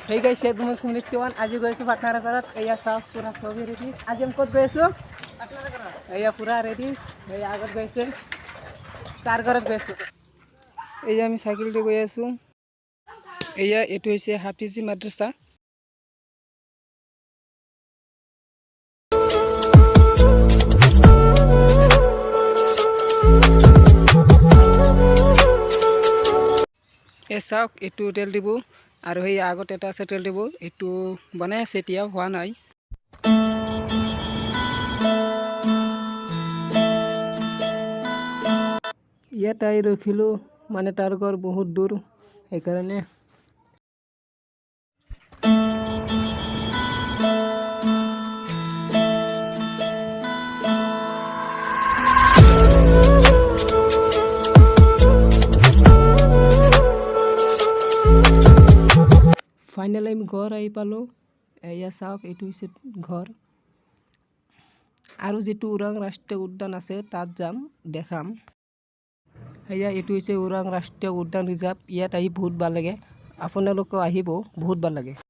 Hey guys, saya Bumuk Sumit Kiwan. Aji gue su partner karat. Iya sah pura sobi ready. Aji amkot gue su. Partner karat. Iya pura ready. Iya agar gue su. Star karat gue su. Iya আমি cycle দিয়ে গৈ আছো। এয়া এটো হৈছে হাফিজি মাদ্রাসা। এ চাওক এটো তেল দিব আৰু সেই আগত এটা আছে তেল দিব। এটো বনাই আছে এতিয়া হোৱা নাই। ইয়াত আহি ৰখিলো মানে তাৰ ঘৰ বহুত দূৰ সেইকাৰণে। ফাইনালি আমি ঘৰ আহি পালোঁ। এয়া চাওক এইটো হৈছে ঘৰ আৰু যেটো ওৰাং ৰাষ্ট্ৰীয় উদ্যান আছে তাত যাম দেখাম। এয়া এইটো হৈছে ওৰাং ৰাষ্ট্ৰীয় উদ্যান ৰিজাৰ্ভ। ইয়াত আহি বহুত ভাল লাগে, আপোনালোকেও আহিব, বহুত ভাল লাগে।